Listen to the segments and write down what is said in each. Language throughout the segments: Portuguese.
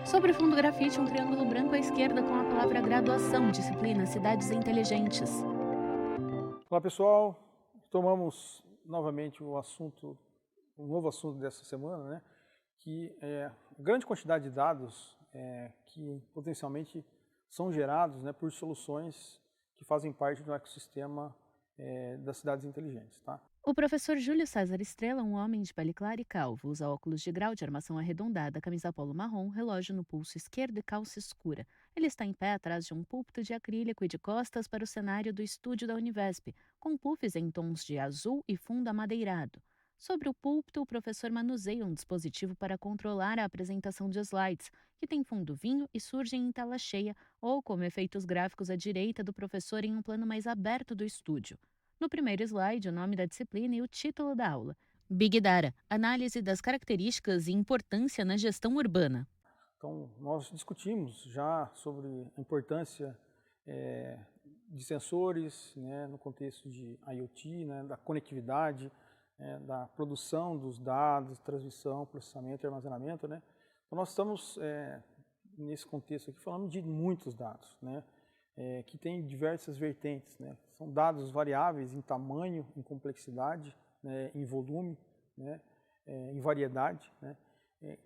Sobre o fundo grafite, um triângulo branco à esquerda com a palavra graduação, disciplina Cidades Inteligentes. Olá pessoal, tomamos novamente um novo assunto dessa semana, né? Que é a grande quantidade de dados que potencialmente são gerados, né, por soluções que fazem parte do ecossistema das cidades inteligentes, tá? O professor Júlio César Estrela, um homem de pele clara e calvo, usa óculos de grau de armação arredondada, camisa polo marrom, relógio no pulso esquerdo e calça escura. Ele está em pé atrás de um púlpito de acrílico e de costas para o cenário do estúdio da Univesp, com puffs em tons de azul e fundo amadeirado. Sobre o púlpito, o professor manuseia um dispositivo para controlar a apresentação de slides, que tem fundo vinho e surgem em tela cheia ou como efeitos gráficos à direita do professor em um plano mais aberto do estúdio. No primeiro slide, o nome da disciplina e o título da aula. Big Data, análise das características e importância na gestão urbana. Então, nós discutimos já sobre a importância de sensores, né, no contexto de IoT, né, da conectividade, da produção dos dados, transmissão, processamento e armazenamento, né. Então, nós estamos, nesse contexto aqui, falando de muitos dados, né, que tem diversas vertentes, né. São dados variáveis em tamanho, em complexidade, né, em volume, né, em variedade, né.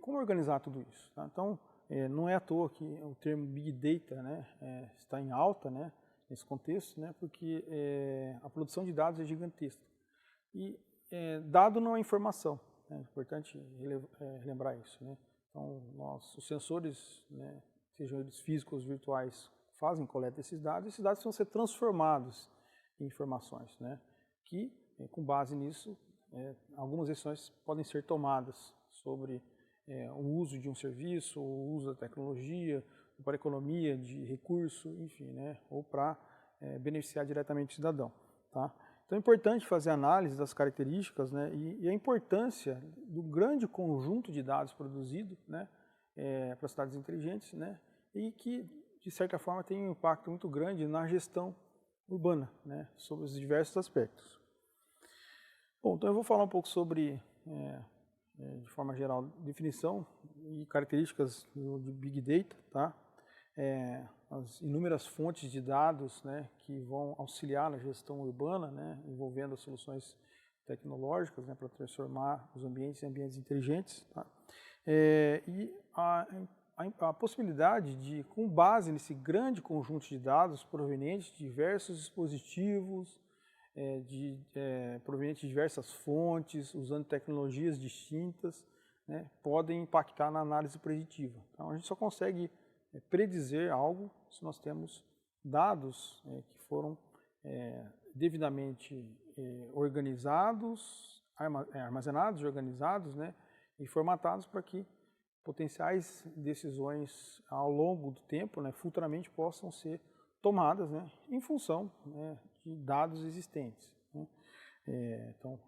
Como organizar tudo isso? Tá? Então, não é à toa que o termo Big Data, né, está em alta, né, nesse contexto, né, porque a produção de dados é gigantesca. E dado não é informação, né, é importante lembrar isso. Né? Então, os sensores, né, sejam eles físicos ou virtuais, fazem coleta desses dados, e esses dados vão ser transformados em informações, né, que, com base nisso, algumas decisões podem ser tomadas sobre o uso de um serviço, o uso da tecnologia, para economia de recurso, enfim, né, ou para beneficiar diretamente o cidadão. Tá? Então é importante fazer análise das características, né, e a importância do grande conjunto de dados produzido, né, para as cidades inteligentes, né, e que, de certa forma, tem um impacto muito grande na gestão urbana, né, sobre os diversos aspectos. Bom, então eu vou falar um pouco sobre, de forma geral, definição e características de Big Data, tá? As inúmeras fontes de dados, né, que vão auxiliar na gestão urbana, né, envolvendo as soluções tecnológicas, né, para transformar os ambientes em ambientes inteligentes. Tá? E a possibilidade de, com base nesse grande conjunto de dados provenientes de diversos dispositivos, provenientes de diversas fontes, usando tecnologias distintas, né, podem impactar na análise preditiva. Então, a gente só consegue predizer algo se nós temos dados que foram devidamente organizados, armazenados, organizados, né, e formatados para que potenciais decisões ao longo do tempo, né, futuramente possam ser tomadas, né, em função, né, de dados existentes. Né. Então,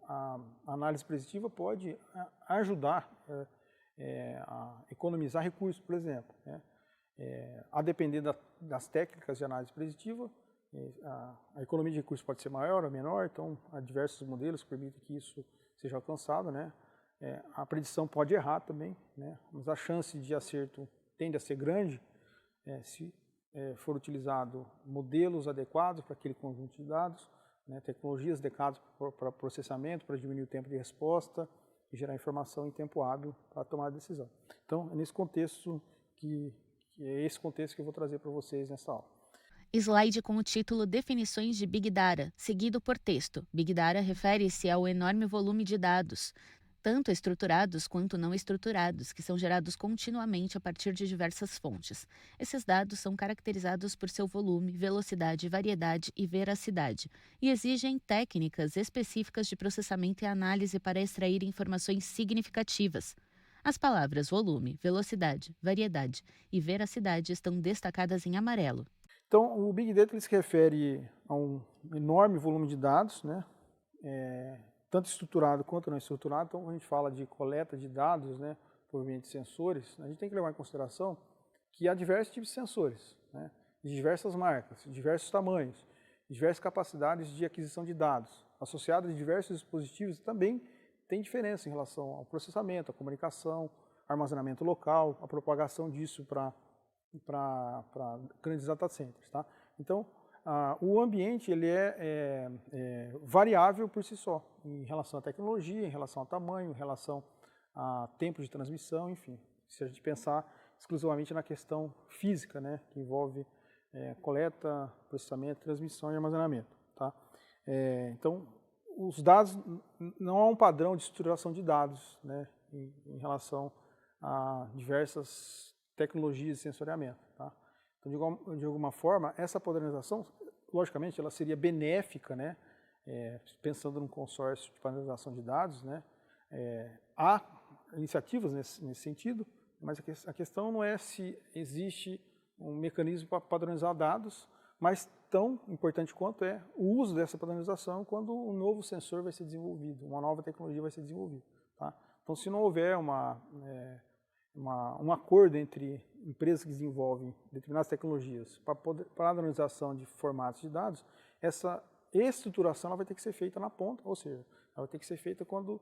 a análise preditiva pode ajudar a economizar recursos, por exemplo. Né. A depender das técnicas de análise preditiva, a economia de recursos pode ser maior ou menor, então há diversos modelos que permitem que isso seja alcançado. Né. A predição pode errar também, né, mas a chance de acerto tende a ser grande se for utilizado modelos adequados para aquele conjunto de dados, né, tecnologias adequadas para processamento, para diminuir o tempo de resposta e gerar informação em tempo hábil para tomar a decisão. Então, é nesse contexto que é esse contexto que eu vou trazer para vocês nessa aula. Slide com o título Definições de Big Data, seguido por texto. Big Data refere-se ao enorme volume de dados, tanto estruturados quanto não estruturados, que são gerados continuamente a partir de diversas fontes. Esses dados são caracterizados por seu volume, velocidade, variedade e veracidade, e exigem técnicas específicas de processamento e análise para extrair informações significativas. As palavras volume, velocidade, variedade e veracidade estão destacadas em amarelo. Então, o Big Data ele se refere a um enorme volume de dados, né? Tanto estruturado quanto não estruturado. Então, quando a gente fala de coleta de dados, né, por meio de sensores, a gente tem que levar em consideração que há diversos tipos de sensores, né, de diversas marcas, de diversos tamanhos, de diversas capacidades de aquisição de dados, associados a diversos dispositivos, também tem diferença em relação ao processamento, à comunicação, armazenamento local, a propagação disso para grandes data centers. Tá? Então, o ambiente ele é variável por si só, em relação à tecnologia, em relação ao tamanho, em relação a tempo de transmissão, enfim. Se a gente pensar exclusivamente na questão física, né, que envolve coleta, processamento, transmissão e armazenamento. Tá? Então, os dados, não há um padrão de estruturação de dados, né, em relação a diversas tecnologias de sensoriamento. Tá? Então, de alguma forma, essa padronização, logicamente, ela seria benéfica, né, pensando num consórcio de padronização de dados, né, há iniciativas nesse sentido, mas a questão não é se existe um mecanismo para padronizar dados, mas tão importante quanto é o uso dessa padronização quando um novo sensor vai ser desenvolvido, uma nova tecnologia vai ser desenvolvida. Tá? Então, se não houver um acordo entre empresas que desenvolvem determinadas tecnologias para padronização de formatos de dados, essa estruturação ela vai ter que ser feita na ponta, ou seja, ela vai ter que ser feita quando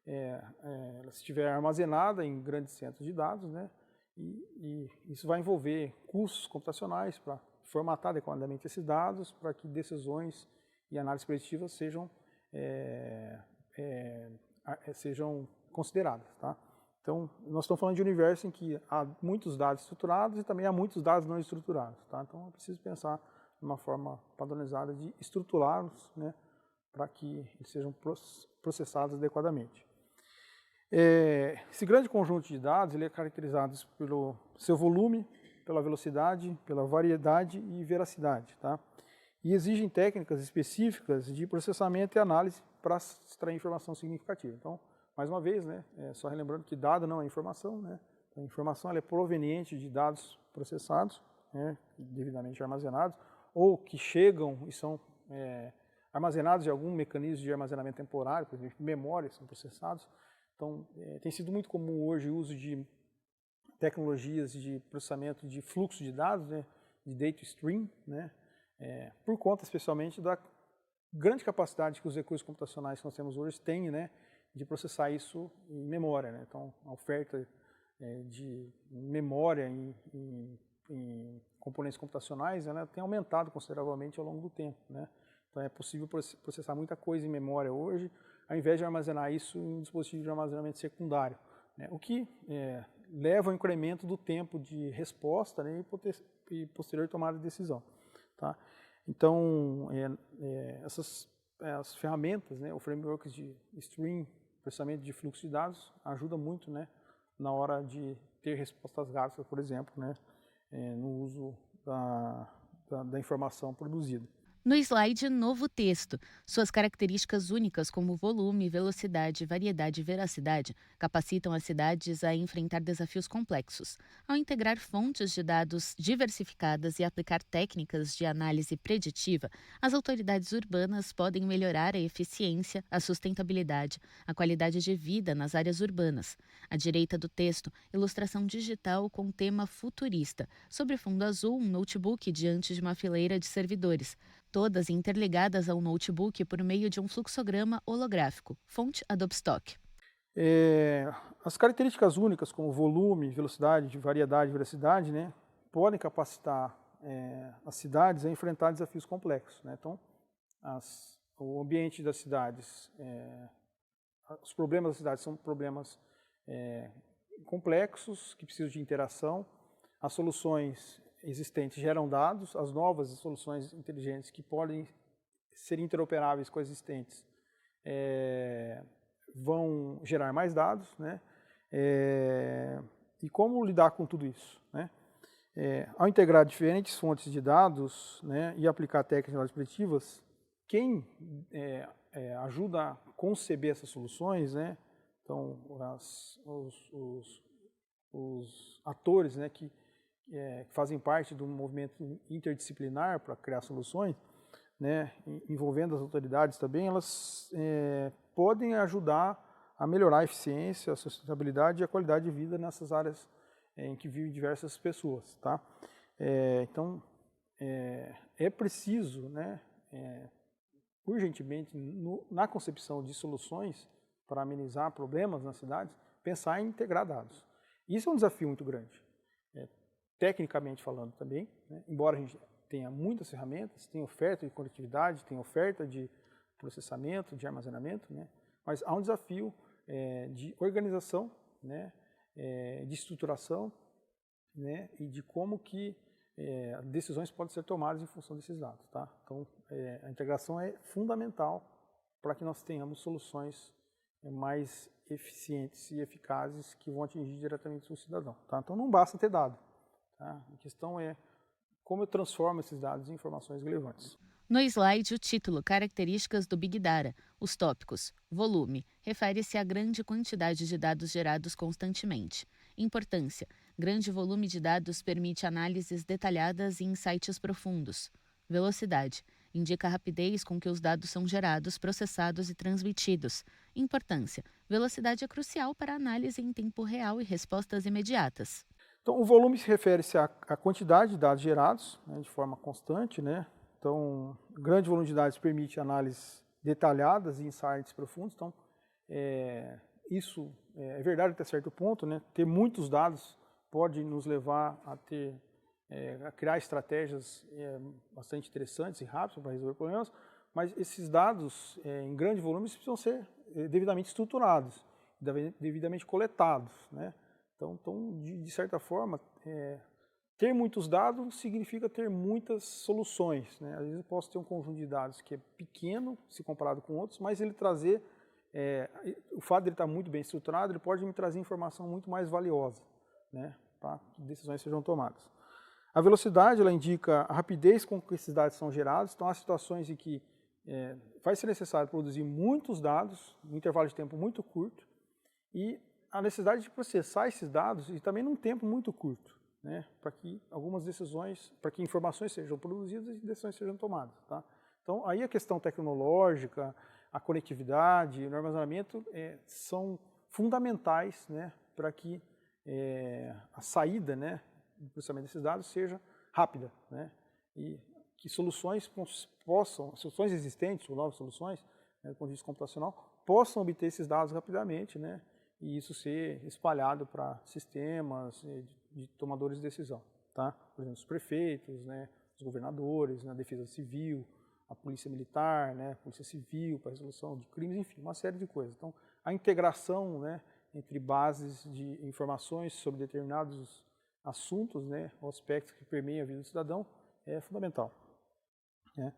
ela estiver armazenada em grandes centros de dados, né? E isso vai envolver custos computacionais para formatar adequadamente esses dados para que decisões e análises preditivas sejam consideradas. Tá? Então, nós estamos falando de um universo em que há muitos dados estruturados e também há muitos dados não estruturados. Tá? Então, é preciso pensar de uma forma padronizada de estruturá-los, né, para que eles sejam processados adequadamente. Esse grande conjunto de dados ele é caracterizado pelo seu volume, pela velocidade, pela variedade e veracidade. Tá? E exigem técnicas específicas de processamento e análise para extrair informação significativa. Então, mais uma vez, né, só relembrando que dado não é informação, né? A informação ela é proveniente de dados processados, né, devidamente armazenados, ou que chegam e são armazenados em algum mecanismo de armazenamento temporário, por exemplo, memórias são processados. Então, tem sido muito comum hoje o uso de tecnologias de processamento de fluxo de dados, né, de data stream, né, por conta especialmente da grande capacidade que os recursos computacionais que nós temos hoje têm, né, de processar isso em memória. Né. Então, a oferta de memória em componentes computacionais ela tem aumentado consideravelmente ao longo do tempo. Né. Então, é possível processar muita coisa em memória hoje, ao invés de armazenar isso em um dispositivo de armazenamento secundário, né, o que leva ao incremento do tempo de resposta, né, e posterior tomada de decisão. Tá? Então, as ferramentas, né, o framework de stream, processamento de fluxo de dados, ajuda muito, né, na hora de ter respostas rápidas, por exemplo, né, no uso da informação produzida. No slide, novo texto. Suas características únicas como volume, velocidade, variedade e veracidade capacitam as cidades a enfrentar desafios complexos. Ao integrar fontes de dados diversificadas e aplicar técnicas de análise preditiva, as autoridades urbanas podem melhorar a eficiência, a sustentabilidade, a qualidade de vida nas áreas urbanas. À direita do texto, ilustração digital com tema futurista. Sobre fundo azul, um notebook diante de uma fileira de servidores. Todas interligadas ao notebook por meio de um fluxograma holográfico, fonte Adobe Stock. As características únicas como volume, velocidade, variedade e veracidade, né, podem capacitar as cidades a enfrentar desafios complexos. Né? Então, o ambiente das cidades, os problemas das cidades são problemas complexos, que precisam de interação. As soluções existentes geram dados, as novas soluções inteligentes que podem ser interoperáveis com as existentes vão gerar mais dados, né? E como lidar com tudo isso? Né? Ao integrar diferentes fontes de dados, né, e aplicar técnicas preditivas, quem ajuda a conceber essas soluções, né? Então, os atores, né, que fazem parte do movimento interdisciplinar para criar soluções, né, envolvendo as autoridades também, elas podem ajudar a melhorar a eficiência, a sustentabilidade e a qualidade de vida nessas áreas em que vivem diversas pessoas. Tá? Então, é preciso, né, urgentemente, na concepção de soluções para amenizar problemas nas cidades, pensar em integrar dados. Isso é um desafio muito grande, tecnicamente falando também, né? Embora a gente tenha muitas ferramentas, tem oferta de conectividade, tem oferta de processamento, de armazenamento, né? Mas há um desafio de organização, né? De estruturação, né? E de como que decisões podem ser tomadas em função desses dados. Tá? Então, a integração é fundamental para que nós tenhamos soluções mais eficientes e eficazes que vão atingir diretamente o cidadão. Tá? Então, não basta ter dado. Tá? A questão é como eu transformo esses dados em informações relevantes. No slide, o título Características do Big Data. Os tópicos. Volume. Refere-se à grande quantidade de dados gerados constantemente. Importância. Grande volume de dados permite análises detalhadas e insights profundos. Velocidade. Indica a rapidez com que os dados são gerados, processados e transmitidos. Importância. Velocidade é crucial para análise em tempo real e respostas imediatas. Então, o volume se refere-se à quantidade de dados gerados, né, de forma constante, né? Então, grande volume de dados permite análises detalhadas e insights profundos. Então, isso é verdade até certo ponto, né? Ter muitos dados pode nos levar a criar estratégias bastante interessantes e rápidas para resolver problemas, mas esses dados em grande volume precisam ser devidamente estruturados, devidamente coletados, né? Então de certa forma, ter muitos dados significa ter muitas soluções, né? Às vezes eu posso ter um conjunto de dados que é pequeno se comparado com outros, mas ele trazer, o fato de ele estar muito bem estruturado, ele pode me trazer informação muito mais valiosa, né? Para que decisões sejam tomadas. A velocidade, ela indica a rapidez com que esses dados são gerados. Então, há situações em que vai ser necessário produzir muitos dados, num intervalo de tempo muito curto, e a necessidade de processar esses dados e também num tempo muito curto, né, para que algumas decisões, para que informações sejam produzidas e decisões sejam tomadas. Tá? Então, aí a questão tecnológica, a conectividade, o armazenamento são fundamentais, né, para que a saída, né, do processamento desses dados seja rápida, né, e que soluções existentes ou novas soluções, né, do ponto de vista computacional, possam obter esses dados rapidamente, né, e isso ser espalhado para sistemas de tomadores de decisão. Tá? Por exemplo, os prefeitos, né, os governadores, né, a defesa civil, a polícia militar, né, a polícia civil para resolução de crimes, enfim, uma série de coisas. Então, a integração, né, entre bases de informações sobre determinados assuntos, né, ou aspectos que permeiam a vida do cidadão, é fundamental. Né?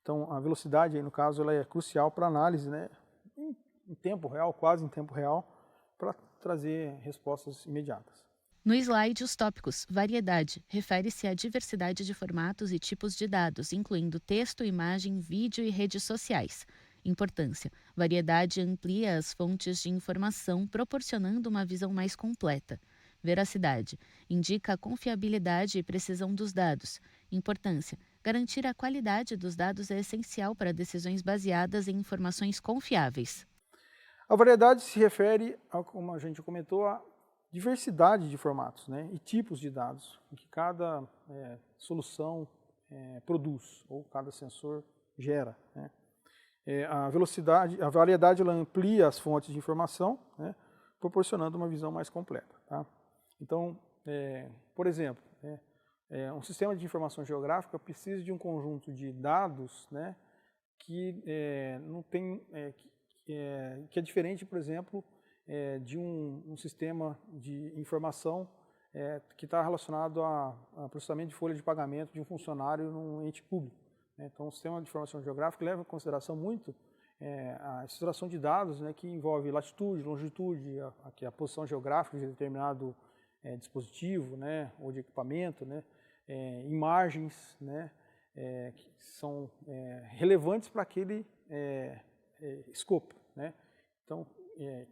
Então, a velocidade, aí, no caso, ela é crucial para análise, né, em tempo real, quase em tempo real, para trazer respostas imediatas. No slide, os tópicos. Variedade. Refere-se à diversidade de formatos e tipos de dados, incluindo texto, imagem, vídeo e redes sociais. Importância. Variedade amplia as fontes de informação, proporcionando uma visão mais completa. Veracidade. Indica a confiabilidade e precisão dos dados. Importância. Garantir a qualidade dos dados é essencial para decisões baseadas em informações confiáveis. A variedade se refere, como a gente comentou, a diversidade de formatos, né, e tipos de dados que cada solução produz, ou cada sensor gera. Né. A variedade ela amplia as fontes de informação, né, proporcionando uma visão mais completa. Tá? Então, por exemplo, um sistema de informação geográfica precisa de um conjunto de dados, né, que não tem, que é diferente, por exemplo, de um sistema de informação que está relacionado a processamento de folha de pagamento de um funcionário num ente público. Então, o sistema de informação geográfica leva em consideração muito a estruturação de dados, né, que envolve latitude, longitude, a posição geográfica de determinado dispositivo, né, ou de equipamento, né, imagens, né, que são relevantes para aquele escopo, né? Então,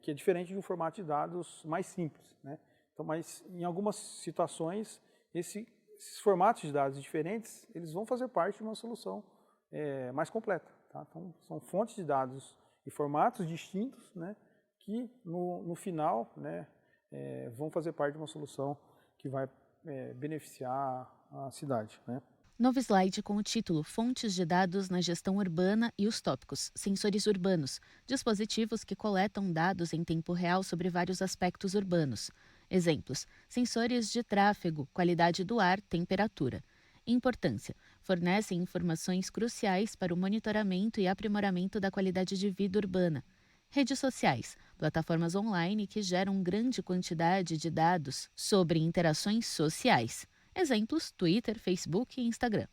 que é diferente de um formato de dados mais simples, né? Então, mas em algumas situações, esses formatos de dados diferentes, eles vão fazer parte de uma solução mais completa. Tá? Então, são fontes de dados e formatos distintos, né, que no final, né, vão fazer parte de uma solução que vai beneficiar a cidade. Né? Novo slide com o título Fontes de dados na gestão urbana e os tópicos. Sensores urbanos. Dispositivos que coletam dados em tempo real sobre vários aspectos urbanos. Exemplos: sensores de tráfego, qualidade do ar, temperatura. Importância: fornecem informações cruciais para o monitoramento e aprimoramento da qualidade de vida urbana. Redes sociais: plataformas online que geram grande quantidade de dados sobre interações sociais. Exemplos: Twitter, Facebook e Instagram.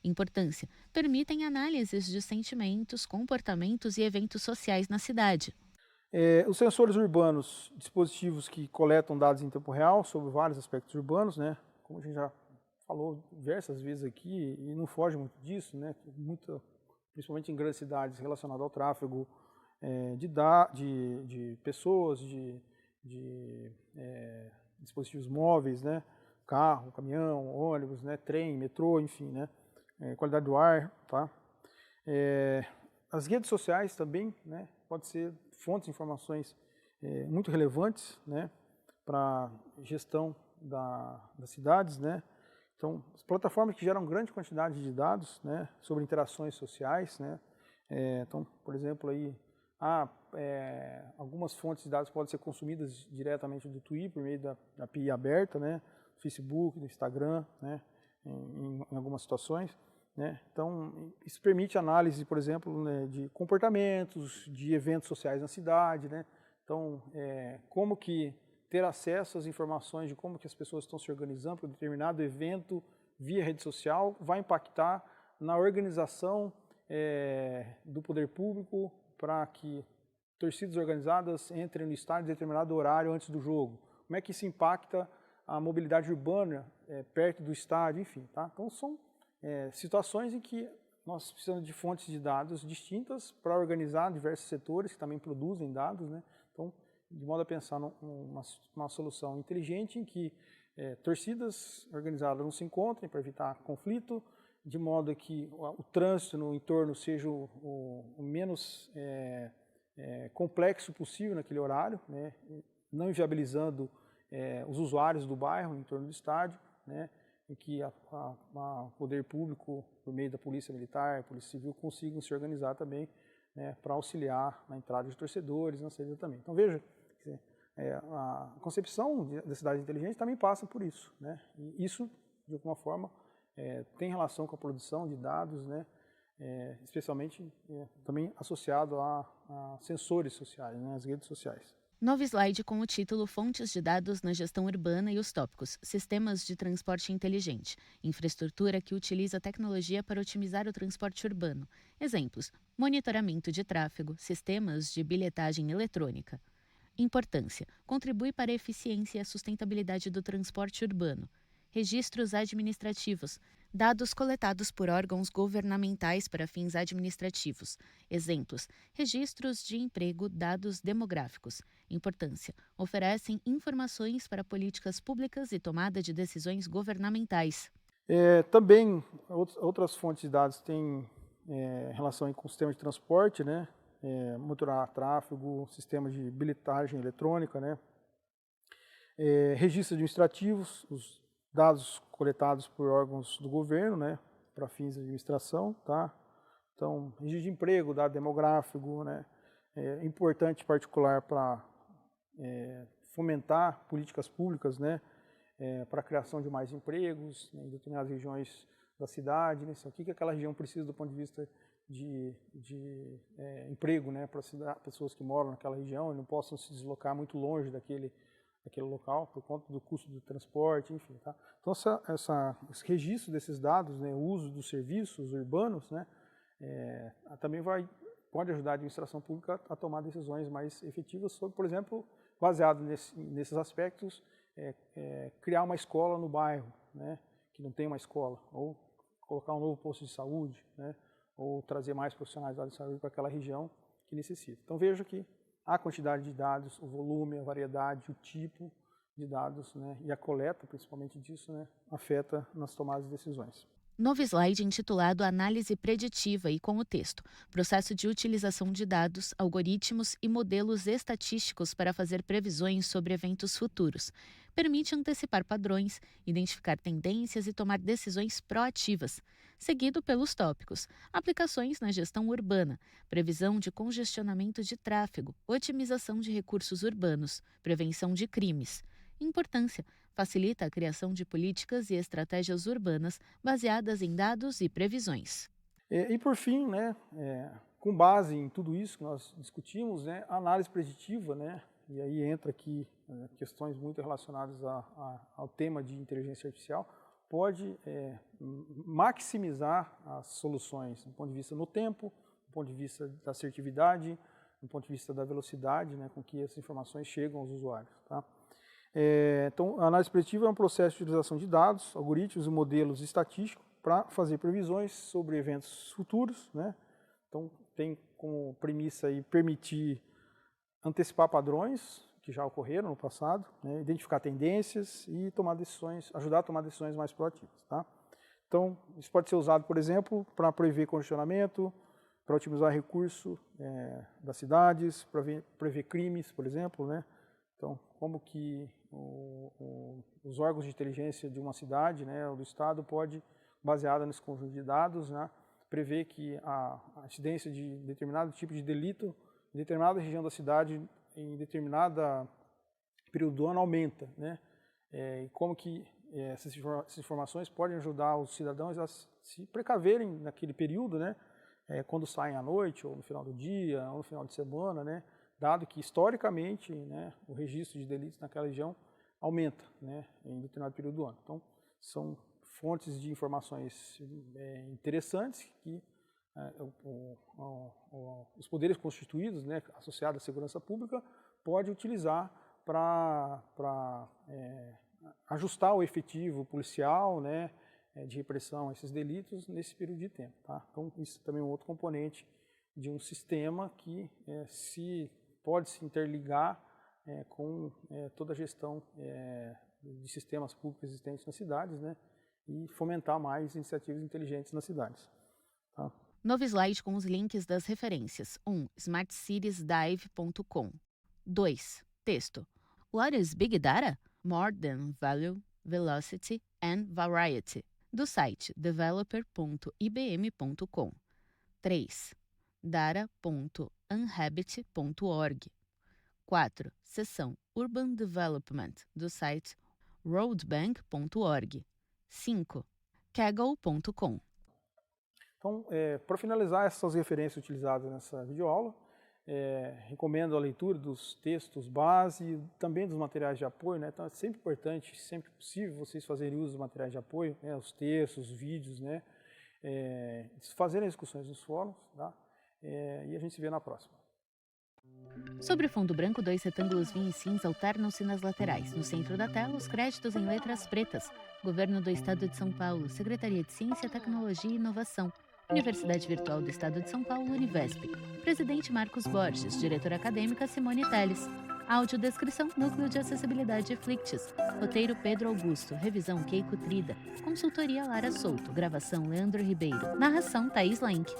Importância: permitem análises de sentimentos, comportamentos e eventos sociais na cidade. Os sensores urbanos, dispositivos que coletam dados em tempo real sobre vários aspectos urbanos, né? Como a gente já falou diversas vezes aqui, e não foge muito disso, né? Principalmente em grandes cidades, relacionado ao tráfego de pessoas, dispositivos móveis, né? Carro, caminhão, ônibus, né? Trem, metrô, enfim, né? Qualidade do ar, tá? As redes sociais também, né? Pode ser fontes de informações muito relevantes, né? Para gestão das cidades, né? Então, as plataformas que geram grande quantidade de dados, né, sobre interações sociais, né, então, por exemplo, aí, algumas fontes de dados podem ser consumidas diretamente do Twitter, por meio da API aberta, né, do Facebook, do Instagram, né, em algumas situações, né. Então, isso permite análise, por exemplo, né, de comportamentos, de eventos sociais na cidade, né. Então, como que ter acesso às informações de como que as pessoas estão se organizando para um determinado evento via rede social vai impactar na organização do poder público para que torcidas organizadas entrem no estádio em determinado horário antes do jogo. Como é que isso impacta a mobilidade urbana perto do estádio, enfim. Tá? Então são situações em que nós precisamos de fontes de dados distintas para organizar diversos setores que também produzem dados, né? Então, de modo a pensar numa solução inteligente em que torcidas organizadas não se encontrem para evitar conflito, de modo que o trânsito no entorno seja o menos complexo possível naquele horário, né, não inviabilizando os usuários do bairro em torno do estádio, né, em que o poder público, por meio da polícia militar, polícia civil, consigam se organizar também, né, para auxiliar na entrada de torcedores, na saída também. Então veja, a concepção da cidade inteligente também passa por isso, né? E isso, de alguma forma, tem relação com a produção de dados, né? Especialmente também associado a sensores sociais, né? As redes sociais. Novo slide com o título Fontes de dados na gestão urbana e os tópicos Sistemas de transporte inteligente. Infraestrutura que utiliza tecnologia para otimizar o transporte urbano. Exemplos: monitoramento de tráfego, sistemas de bilhetagem eletrônica. Importância: contribui para a eficiência e a sustentabilidade do transporte urbano. Registros administrativos: dados coletados por órgãos governamentais para fins administrativos. Exemplos: registros de emprego, dados demográficos. Importância: oferecem informações para políticas públicas e tomada de decisões governamentais. Também outras fontes de dados têm relação aí com o sistema de transporte, né? Monitorar tráfego, sistemas de bilhetagem eletrônica, né? Registros administrativos, os dados coletados por órgãos do governo, né? Para fins de administração, tá? Então, registro de emprego, dado demográfico, né? Importante em particular para fomentar políticas públicas, né? Para a criação de mais empregos, né, em determinadas regiões da cidade, né? O que aquela região precisa do ponto de vista de emprego, né, para pessoas que moram naquela região e não possam se deslocar muito longe daquele local por conta do custo do transporte, enfim. Tá? Então, esse registro desses dados, né, o uso dos serviços urbanos, né, também pode ajudar a administração pública a tomar decisões mais efetivas sobre, por exemplo, baseado nesses aspectos, criar uma escola no bairro, né, que não tem uma escola, ou colocar um novo posto de saúde, né, ou trazer mais profissionais da área de saúde para aquela região que necessita. Então veja que a quantidade de dados, o volume, a variedade, o tipo de dados, né, e a coleta, principalmente disso, né, afeta nas tomadas de decisões. Novo slide intitulado Análise Preditiva e com o texto Processo de utilização de dados, algoritmos e modelos estatísticos para fazer previsões sobre eventos futuros. Permite antecipar padrões, identificar tendências e tomar decisões proativas. Seguido pelos tópicos: aplicações na gestão urbana, previsão de congestionamento de tráfego, otimização de recursos urbanos, prevenção de crimes. Importância: facilita a criação de políticas e estratégias urbanas baseadas em dados e previsões. E por fim, né, com base em tudo isso que nós discutimos, né, a análise preditiva, né, e aí entra aqui questões muito relacionadas ao tema de inteligência artificial, pode maximizar as soluções do ponto de vista no tempo, do ponto de vista da assertividade, do ponto de vista da velocidade, né, com que essas informações chegam aos usuários. Tá? Então, a análise preditiva é um processo de utilização de dados, algoritmos e modelos estatísticos para fazer previsões sobre eventos futuros, né? Então, tem como premissa aí permitir antecipar padrões que já ocorreram no passado, né? Identificar tendências e tomar decisões, ajudar a tomar decisões mais proativas. Tá? Então, isso pode ser usado, por exemplo, para prever congestionamento, para otimizar recurso das cidades, para prever crimes, por exemplo, né? Então, como que os órgãos de inteligência de uma cidade, né, ou do estado, pode, baseada nesse conjunto de dados, né, prever que a incidência de determinado tipo de delito em determinada região da cidade, em determinado período do ano, aumenta, né? E como que essas informações podem ajudar os cidadãos a se precaverem naquele período, né? Quando saem à noite, ou no final do dia, ou no final de semana, né? Dado que, historicamente, né, o registro de delitos naquela região aumenta, né, em determinado período do ano. Então, são fontes de informações interessantes que os poderes constituídos, né, associados à segurança pública, pode utilizar para ajustar o efetivo policial, né, de repressão a esses delitos nesse período de tempo. Tá? Então, isso também é um outro componente de um sistema que pode se interligar com toda a gestão de sistemas públicos existentes nas cidades, né, e fomentar mais iniciativas inteligentes nas cidades. Tá? Novo slide com os links das referências. 1. smartcitiesdive.com. 2. Texto. What is Big Data? More than Value, Velocity and Variety. Do site developer.ibm.com. 3. data.unhabit.org. 4. Seção Urban Development, do site roadbank.org. 5. kaggle.com. Então, para finalizar essas referências utilizadas nessa videoaula, recomendo a leitura dos textos base e também dos materiais de apoio, né? Então, é sempre importante, sempre possível, vocês fazerem uso dos materiais de apoio, né? Os textos, os vídeos, né? Fazerem discussões nos fóruns, tá? E a gente se vê na próxima. Sobre o fundo branco, 2 retângulos vinho e cinza alternam-se nas laterais. No centro da tela, os créditos em letras pretas. Governo do Estado de São Paulo, Secretaria de Ciência, Tecnologia e Inovação. Universidade Virtual do Estado de São Paulo, Univesp. Presidente Marcos Borges, diretora acadêmica Simone Telles. Audiodescrição, Núcleo de Acessibilidade Flictis. Roteiro Pedro Augusto, revisão Keiko Trida. Consultoria Lara Souto, gravação Leandro Ribeiro. Narração Thaís Lenk.